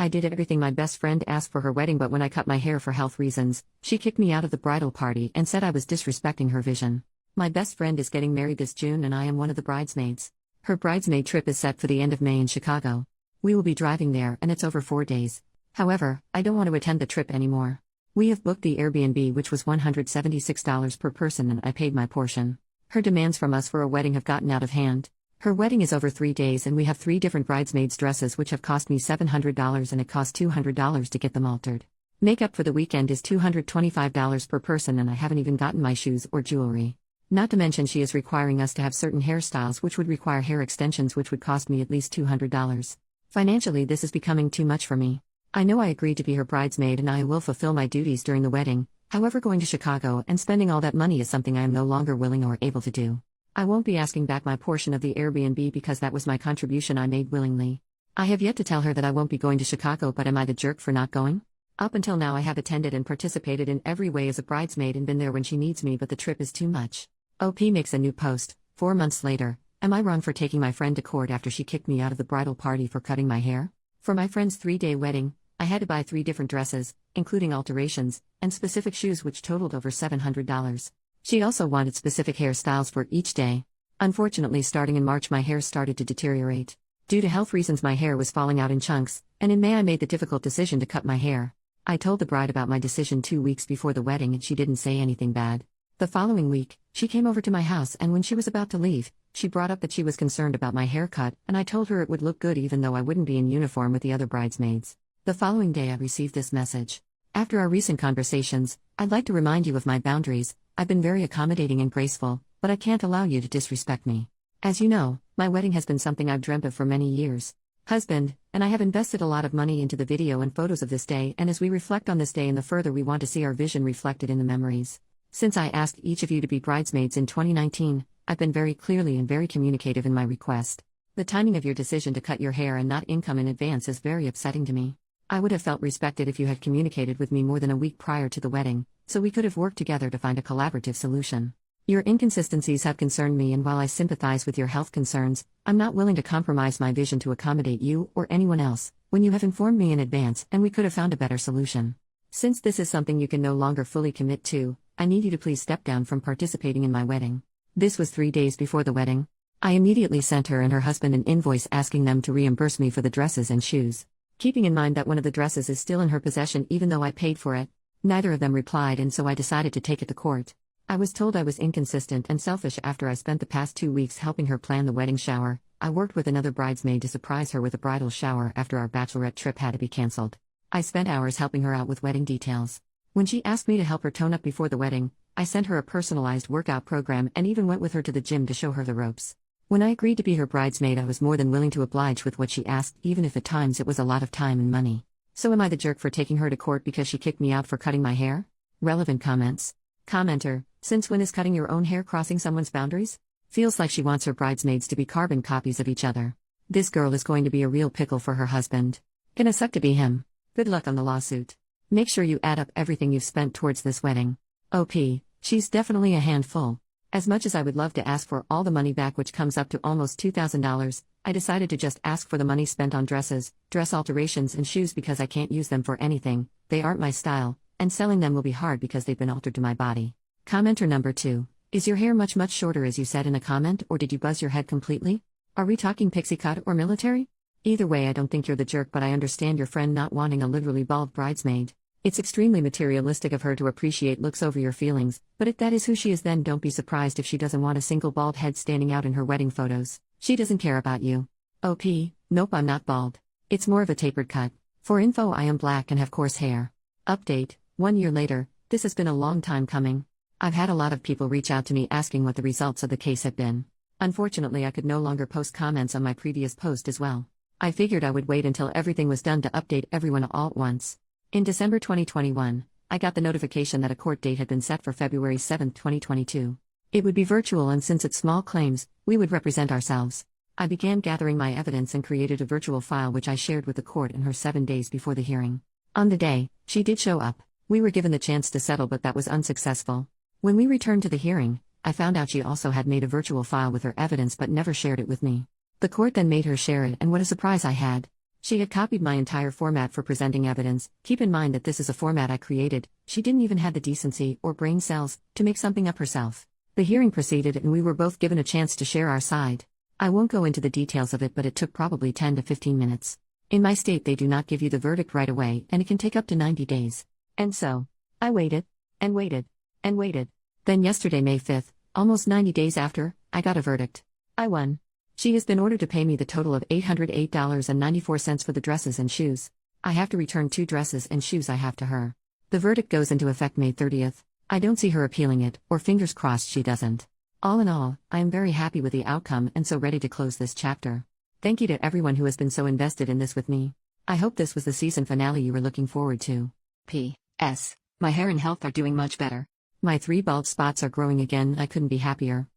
I did everything my best friend asked for her wedding, but when I cut my hair for health reasons, she kicked me out of the bridal party and said I was disrespecting her vision. My best friend is getting married this June and I am one of the bridesmaids. Her bridesmaid trip is set for the end of May in Chicago. We will be driving there and it's over 4 days. However, I don't want to attend the trip anymore. We have booked the Airbnb, which was $176 per person, and I paid my portion. Her demands from us for a wedding have gotten out of hand. Her wedding is over 3 days and we have 3 different bridesmaids' dresses which have cost me $700 and it cost $200 to get them altered. Makeup for the weekend is $225 per person and I haven't even gotten my shoes or jewelry. Not to mention she is requiring us to have certain hairstyles which would require hair extensions which would cost me at least $200. Financially, this is becoming too much for me. I know I agreed to be her bridesmaid and I will fulfill my duties during the wedding, however going to Chicago and spending all that money is something I am no longer willing or able to do. I won't be asking back my portion of the Airbnb because that was my contribution I made willingly. I have yet to tell her that I won't be going to Chicago, but am I the jerk for not going? Up until now I have attended and participated in every way as a bridesmaid and been there when she needs me, but the trip is too much. OP makes a new post, 4 months later. Am I wrong for taking my friend to court after she kicked me out of the bridal party for cutting my hair? For my friend's 3-day wedding, I had to buy 3 different dresses, including alterations, and specific shoes which totaled over $700. She also wanted specific hairstyles for each day. Unfortunately, starting in March my hair started to deteriorate. Due to health reasons my hair was falling out in chunks, and in May I made the difficult decision to cut my hair. I told the bride about my decision 2 weeks before the wedding and she didn't say anything bad. The following week, she came over to my house and when she was about to leave, she brought up that she was concerned about my haircut and I told her it would look good even though I wouldn't be in uniform with the other bridesmaids. The following day I received this message. After our recent conversations, I'd like to remind you of my boundaries. I've been very accommodating and graceful, but I can't allow you to disrespect me. As you know, my wedding has been something I've dreamt of for many years. Husband, and I have invested a lot of money into the video and photos of this day, and as we reflect on this day and the further we want to see our vision reflected in the memories. Since I asked each of you to be bridesmaids in 2019, I've been very clearly and very communicative in my request. The timing of your decision to cut your hair and not income in advance is very upsetting to me. I would have felt respected if you had communicated with me more than a week prior to the wedding, so we could have worked together to find a collaborative solution. Your inconsistencies have concerned me, and while I sympathize with your health concerns, I'm not willing to compromise my vision to accommodate you or anyone else, when you have informed me in advance and we could have found a better solution. Since this is something you can no longer fully commit to, I need you to please step down from participating in my wedding. This was 3 days before the wedding. I immediately sent her and her husband an invoice asking them to reimburse me for the dresses and shoes. Keeping in mind that one of the dresses is still in her possession even though I paid for it. Neither of them replied, and so I decided to take it to court. I was told I was inconsistent and selfish after I spent the past 2 weeks helping her plan the wedding shower. I worked with another bridesmaid to surprise her with a bridal shower after our bachelorette trip had to be cancelled. I spent hours helping her out with wedding details. When she asked me to help her tone up before the wedding, I sent her a personalized workout program and even went with her to the gym to show her the ropes. When I agreed to be her bridesmaid, I was more than willing to oblige with what she asked, even if at times it was a lot of time and money. So am I the jerk for taking her to court because she kicked me out for cutting my hair? Relevant comments. Commenter: since when is cutting your own hair crossing someone's boundaries? Feels like she wants her bridesmaids to be carbon copies of each other. This girl is going to be a real pickle for her husband. Gonna suck to be him. Good luck on the lawsuit. Make sure you add up everything you've spent towards this wedding. OP, she's definitely a handful. As much as I would love to ask for all the money back, which comes up to almost $2,000, I decided to just ask for the money spent on dresses, dress alterations and shoes because I can't use them for anything, they aren't my style, and selling them will be hard because they've been altered to my body. Commenter number 2. Is your hair much shorter as you said in a comment, or did you buzz your head completely? Are we talking pixie cut or military? Either way, I don't think you're the jerk, but I understand your friend not wanting a literally bald bridesmaid. It's extremely materialistic of her to appreciate looks over your feelings, but if that is who she is, then don't be surprised if she doesn't want a single bald head standing out in her wedding photos. She doesn't care about you. OP, nope, I'm not bald. It's more of a tapered cut. For info, I am black and have coarse hair. Update: 1 year later, this has been a long time coming. I've had a lot of people reach out to me asking what the results of the case have been. Unfortunately, I could no longer post comments on my previous post as well. I figured I would wait until everything was done to update everyone all at once. In December 2021, I got the notification that a court date had been set for February 7, 2022. It would be virtual, and since it's small claims, we would represent ourselves. I began gathering my evidence and created a virtual file which I shared with the court and her 7 days before the hearing. On the day, she did show up. We were given the chance to settle, but that was unsuccessful. When we returned to the hearing, I found out she also had made a virtual file with her evidence but never shared it with me. The court then made her share it, and what a surprise I had. She had copied my entire format for presenting evidence. Keep in mind that this is a format I created. She didn't even have the decency, or brain cells, to make something up herself. The hearing proceeded and we were both given a chance to share our side. I won't go into the details of it, but it took probably 10 to 15 minutes. In my state they do not give you the verdict right away, and it can take up to 90 days. And so, I waited, and waited, and waited. Then yesterday, May 5th, almost 90 days after, I got a verdict. I won. She has been ordered to pay me the total of $808.94 for the dresses and shoes. I have to return 2 dresses and shoes I have to her. The verdict goes into effect May 30th. I don't see her appealing it, or fingers crossed she doesn't. All in all, I am very happy with the outcome and so ready to close this chapter. Thank you to everyone who has been so invested in this with me. I hope this was the season finale you were looking forward to. P.S. My hair and health are doing much better. My 3 bald spots are growing again. I couldn't be happier.